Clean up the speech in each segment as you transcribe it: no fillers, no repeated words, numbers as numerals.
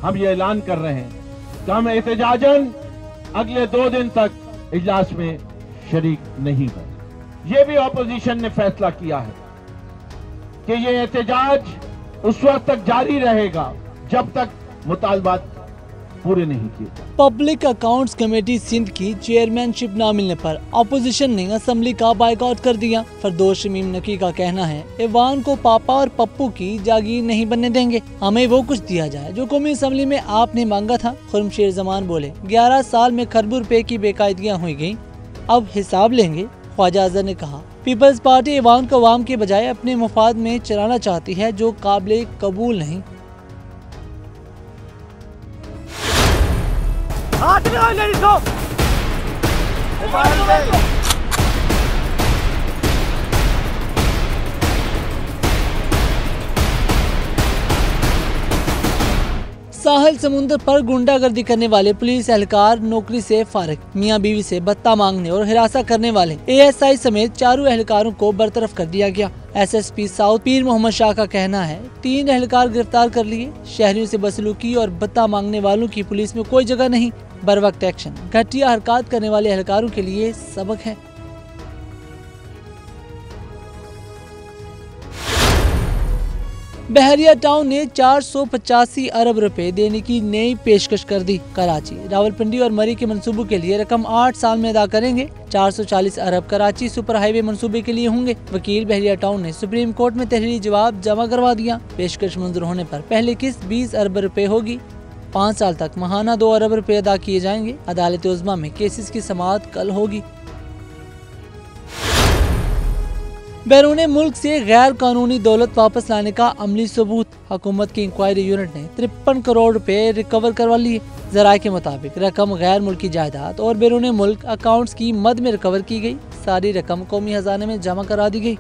हम ये ऐलान कर रहे हैं कि हम एहतजाजन अगले 2 दिन तक इजलास में शरीक नहीं होंगे। ये भी ऑपोजिशन ने फैसला किया है कि ये एहतजाज उस वक्त तक जारी रहेगा जब तक मुतालबात पूरे नहीं किए। पब्लिक अकाउंट्स कमेटी सिंध की चेयरमैनशिप न मिलने पर अपोजिशन ने असेंबली का बायकॉट कर दिया। फरदौस शमीम नकी का कहना है, ईवान को पापा और पप्पू की जागीर नहीं बनने देंगे, हमें वो कुछ दिया जाए जो कौमी असेंबली में आपने मांगा था। खुर्मशेर जमान बोले, 11 साल में खरबों रुपए की बेकायदगियाँ हुई गयी, अब हिसाब लेंगे। ख्वाजा अजहर ने कहा, पीपल्स पार्टी ईवान को अवाम के बजाय अपने मुफाद में चलाना चाहती है, जो काबिल कबूल नहीं। साहिल समुंदर पर गुंडागर्दी करने वाले पुलिस एहलकार नौकरी से फारिग, मियां बीवी से भत्ता मांगने और हिरासा करने वाले ASI समेत 4 एहलकारों को बरतरफ कर दिया गया। SSP साउथ पीर मोहम्मद शाह का कहना है, 3 एहलकार गिरफ्तार कर लिए। शहरियों से बदसलूकी और भत्ता मांगने वालों की पुलिस में कोई जगह नहीं। बर वक्त एक्शन घटिया हरकत करने वाले एहलकारों के लिए सबक है। बहरिया टाउन ने 485 अरब रुपए देने की नई पेशकश कर दी। कराची, रावलपिंडी और मरी के मंसूबों के लिए रकम 8 साल में अदा करेंगे। 440 अरब कराची सुपर हाईवे मंसूबे के लिए होंगे। वकील बहरिया टाउन ने सुप्रीम कोर्ट में तहरीरी जवाब जमा करवा दिया। पेशकश मंजूर होने पर पहले किस्त 20 अरब रुपए होगी। 5 साल तक माहाना 2 अरब रुपए अदा किए जाएंगे। अदालत उज़्मा में केसेस की समाअत कल होगी। बैरून मुल्क से गैर कानूनी दौलत वापस लाने का अमली सबूत। हुकूमत की इंक्वायरी यूनिट ने 53 करोड़ रुपए रिकवर करवा लिए। जराये के मुताबिक रकम गैर मुल्की जायदाद और बैरून मुल्क अकाउंट्स की मद में रिकवर की गई। सारी रकम कौमी खजाने में जमा करा दी गई।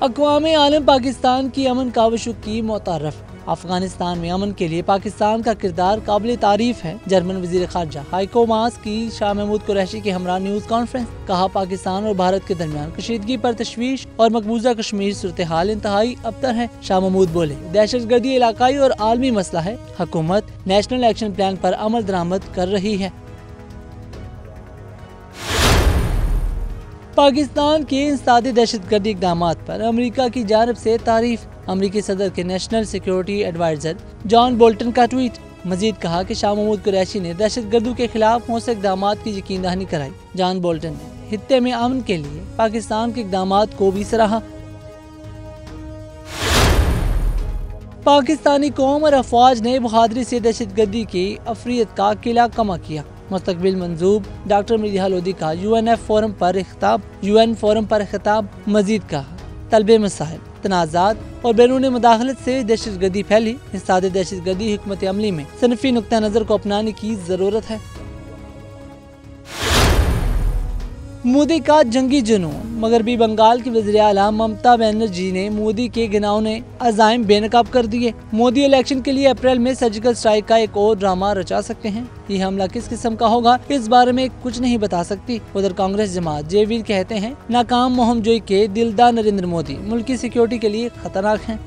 अक़वाम आलम पाकिस्तान की अमन काविशों की मुतारफ। अफगानिस्तान में अमन के लिए पाकिस्तान का किरदार काबिल तारीफ है। जर्मन वजीर खारजा हाइको मास की शाह महमूद कुरैशी के हमरा न्यूज कॉन्फ्रेंस। कहा, पाकिस्तान और भारत के दरमियान कशीदगी पर तशवीश और मकबूजा कश्मीर सूरत हाल इंतहाई अबतर है। शाह महमूद बोले, दहशतगर्दी इलाकाई और आलमी मसला है। हुकूमत नेशनल एक्शन प्लान पर अमल दरामद कर रही है। पाकिस्तान के इंसदादी दहशतगर्दी इक़दामात पर अमेरिका की जानिब से तारीफ। अमेरिकी सदर के national security adviser John Bolton का ट्वीट। मजीद कहा कि शाह महमूद कुरैशी ने दहशतगर्दों के खिलाफ मौसर इक़दामात की यकीन दहानी कराई। जॉन बोल्टन ने खित्ते में अमन के लिए पाकिस्तान के इक़दामात को भी सराहा। पाकिस्तानी कौम और अफवाज ने बहादुरी से दहशतगर्दी की अफरियत का किला कमा किया। मुस्तकबिल मंजूब डॉक्टर मिर्जा लोधी का UN फोरम पर खिताब। मजीद कहा, तलबे मसाइल, तनाज़ात और बैरून मुदाखलत से दहशतगर्दी फैली। इंसदादी दहशतगर्दी हुकूमत अमली में सनफी नुक्ता नजर को अपनाने की जरूरत है। मोदी का जंगी जुनून। मगरबी बंगाल की वज़ीर आला ममता बनर्जी ने मोदी के घिनौने अज़ाइम बेनकाब कर दिए। मोदी इलेक्शन के लिए अप्रैल में सर्जिकल स्ट्राइक का एक और ड्रामा रचा सकते हैं। ये हमला किस किस्म का होगा, इस बारे में कुछ नहीं बता सकती। उधर कांग्रेस जमात जेवीर कहते हैं, नाकाम मुहिम जोई के दिलदार नरेंद्र मोदी मुल्क की सिक्योरिटी के लिए खतरनाक हैं।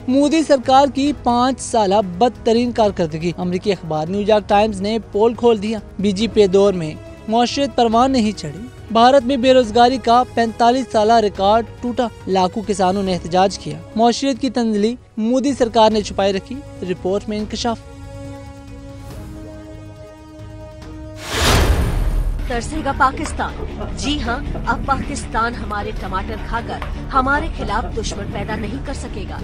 मोदी सरकार की 5 साल बदतरीन कारकर्दगी। अमरीकी अखबार न्यूयॉर्क टाइम्स ने पोल खोल दिया। बीजेपी दौर में मुआशरत परवान नहीं चढ़ी। भारत में बेरोजगारी का 45 साल रिकॉर्ड टूटा। लाखों किसानों ने एहतजाज किया। मुआशरत की तंजली मोदी सरकार ने छुपाई रखी। रिपोर्ट में इंकशाफ। तरसेगा पाकिस्तान। जी हाँ, अब पाकिस्तान हमारे टमाटर खाकर हमारे खिलाफ दुश्मन पैदा नहीं कर सकेगा।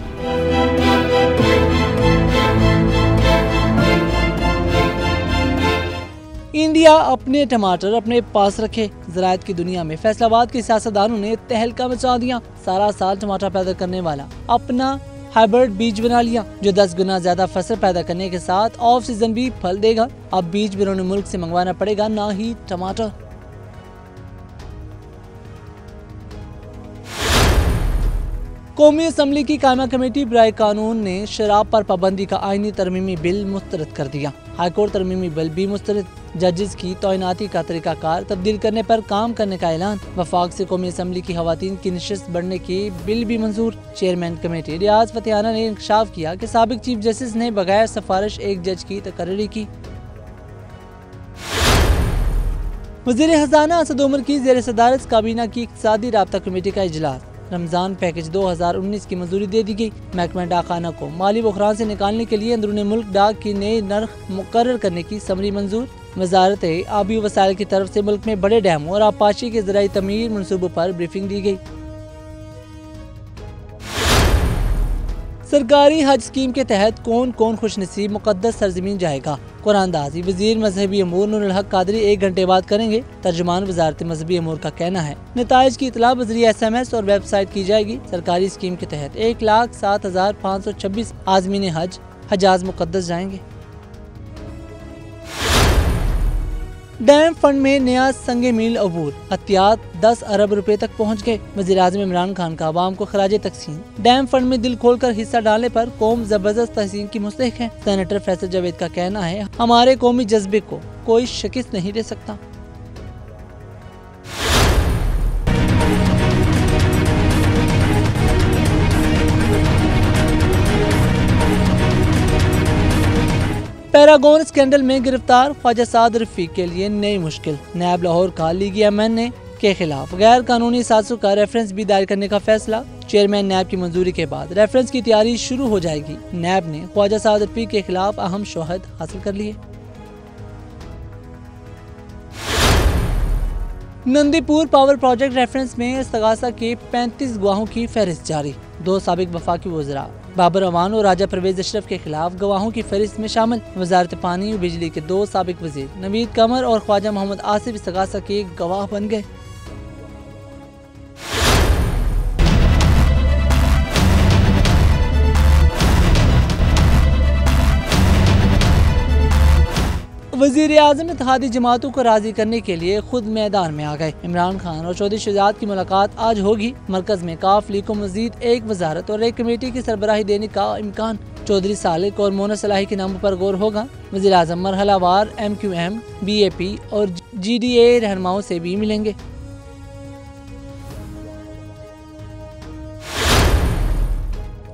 इंडिया अपने टमाटर अपने पास रखे। ज़राअत की दुनिया में फैसलाबाद के सियासतदानों ने तहलका मचा दिया। सारा साल टमाटर पैदा करने वाला अपना हाइब्रिड बीज बना लिया, जो 10 गुना ज्यादा फसल पैदा करने के साथ ऑफ सीजन भी फल देगा। अब बीज बैरून मुल्क से मंगवाना पड़ेगा, ना ही टमाटर। कौमी असम्बली की कायमा कमेटी बराए कानून ने शराब पर पाबंदी का आईनी तरमीमी बिल मुस्तरद कर दिया। हाईकोर्ट तरमीमी बिल भी मुस्तरद। जजेस की तैनाती का तरीकाकार तब्दील करने पर काम करने का ऐलान। वफाक से कौमी असम्बली की खवातीन की नशिस्त बढ़ने की बिल भी मंजूर। चेयरमैन कमेटी रियाज फतेहाना ने इंकशाफ किया कि साबिक चीफ जस्टिस ने बगैर सिफारिश एक जज की तकर्री की। वज़ीर खजाना असद उमर की ज़ेर सदारत काबीना की इक़्तिसादी राब्ता कमेटी का इजलास। रमजान पैकेज 2019 की मंजूरी दे दी गई। महकमा डाकखाना को माली बुहरान से निकालने के लिए अंदरूनी मुल्क डाक की नई नर्ख मुकर्रर करने की समरी मंजूर। वजारत आबी वसाइल की तरफ से मुल्क में बड़े डैमों और आबपाशी के ज़राई तमीर मनसूबों पर ब्रीफिंग दी गई। सरकारी हज स्कीम के तहत कौन कौन खुशनसीब मुकद्दस सरजमीन जाएगा। कुरानदाजी वजीर मजहबी अमूर नूरुल हक कादरी 1 घंटे बाद करेंगे। तर्जुमान वजारत मजहबी अमूर का कहना है नताइज की इतला बजरिया SMS और वेबसाइट की जाएगी। सरकारी स्कीम के तहत 1,07,526 आज़मीन हज हजाज मुकद्दस जाएंगे। डैम फंड में नया संगे मील अबूर। अतियात 10 अरब रुपए तक पहुंच गए। वज़ीर आज़म इमरान खान का आवाम को खराज तकसीम। डैम फंड में दिल खोलकर हिस्सा डालने पर कौम जबरदस्त तहसीन की मुस्तहिक है। सेनेटर फैसल जावेद का कहना है हमारे कौमी जज्बे को कोई शिकस्त नहीं दे सकता। पैरागॉन स्कैंडल में गिरफ्तार ख्वाजा साद रफीक के लिए नई मुश्किल। नैब लाहौर का लीगी एमएनए के खिलाफ गैर कानूनी साजिशों का रेफरेंस भी दायर करने का फैसला। चेयरमैन नैब की मंजूरी के बाद रेफरेंस की तैयारी शुरू हो जाएगी। नैब ने ख्वाजा साद रफीक के खिलाफ अहम शोहद हासिल कर लिए। नंदीपुर पावर प्रोजेक्ट रेफरेंस में इस्तगासा के 35 गवाहों की फहरिस्त जारी। 2 साबिक वफाकी वज़रा बाबर अवान और राजा परवेज अशरफ के खिलाफ गवाहों की फहरिस्त में शामिल। वजारत पानी और बिजली के 2 साबिक वजीर नवीद कमर और ख्वाजा मोहम्मद आसिफ इस्तगासा के गवाह बन गए। वज़ीर आज़म इत्तेहादी जमातों को राजी करने के लिए खुद मैदान में आ गए। इमरान खान और चौधरी शुजात की मुलाकात आज होगी। मरकज में काफ लीग को मजीद एक वजारत और एक कमेटी की सरबराही देने का इम्कान। चौधरी सालिक और मोना सलाही के नामों पर गौर होगा। वज़ीर आज़म मरहलावार MQM, BAP और GDA रहनुमाओं से भी मिलेंगे।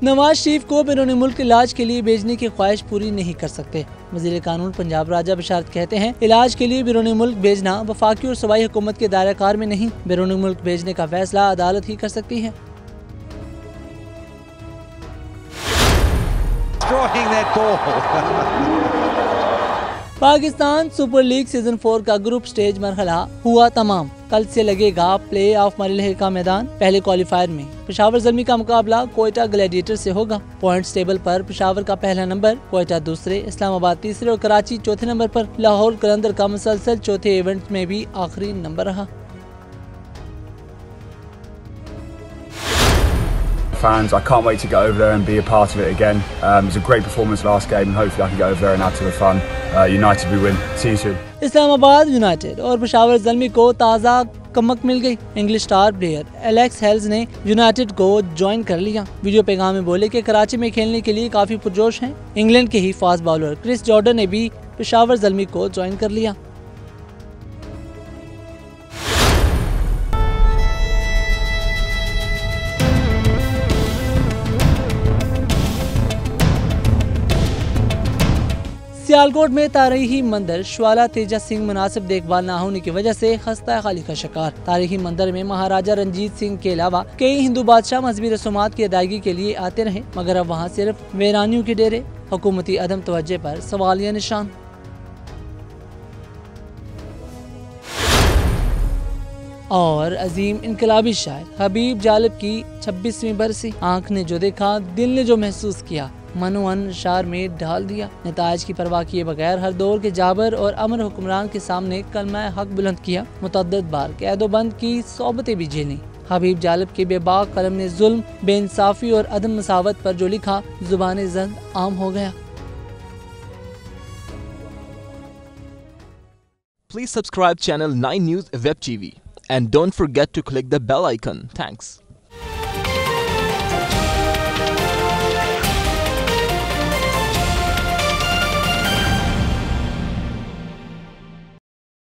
नवाज शरीफ को बैरून मुल्क इलाज के लिए भेजने की ख्वाहिश पूरी नहीं कर सकते। वज़ीर कानून पंजाब राजा बशारत कहते हैं इलाज के लिए बैरून मुल्क भेजना वफाकी और सूबाई हुकूमत के दायरा कार में नहीं। बैरून मुल्क भेजने का फैसला अदालत ही कर सकती है। पाकिस्तान सुपर लीग सीजन 4 का ग्रुप स्टेज मरहला हुआ तमाम। कल से लगेगा प्ले ऑफ मरहले का मैदान। पहले क्वालिफायर में पेशावर ज़ल्मी का मुकाबला कोयटा ग्लैडिएटर से होगा। पॉइंट्स टेबल पर पेशावर का पहला नंबर, कोयटा दूसरे, इस्लामाबाद तीसरे और कराची चौथे नंबर पर। लाहौर कलंदर का मुसलसल चौथे इवेंट में भी आखिरी नंबर रहा। Fans, I can't wait to go over there and be a part of it again. It was a great performance last game and hopefully I can go over there and add to the fun. United we win. See you soon. Islamabad United और पेशावर ज़ल्मी को ताज़ा कमक मिल गई। English star player Alex Hales ने United को join कर लिया। Video पैगाम में बोले कि कराची में खेलने के लिए काफी पुरजोश हैं। इंग्लैंड के ही फास्ट बॉलर क्रिस जॉर्डन ने भी पेशावर ज़ल्मी को ज्वाइन कर लिया। सियालकोट में तारीखी मंदिर श्वाला तेजा सिंह मुनासिब देखभाल न होने की वजह से खस्ता खाली का शिकार। तारीखी मंदिर में महाराजा रंजीत सिंह के अलावा कई हिंदू बादशाह मजहबी रसूमात की अदायगी के लिए आते रहे, मगर अब वहाँ सिर्फ वीरानियों के डेरे। हुकूमती अदम तवज्जो पर सवालिया निशान। और अजीम इनकलाबी शायर हबीब जालिब की 26वीं बरसी। आँख ने जो देखा, दिल ने जो महसूस किया, मनोअन शार में ढाल दिया। नेताज की परवाह किए बगैर हर दौर के जाबर और अमर हुक्मरान के सामने कलमा हक बुलंद किया। मुतअद्दिद बार कैदोबंद की सोबतें भी झेली। हबीब जालिब के बेबाक कलम ने जुल्म, बेइंसाफी और अदम मसावत पर जो लिखा, जुबान ज़द आम हो गया। Please subscribe channel 9 News Web TV and don't forget to click the bell icon. Thanks.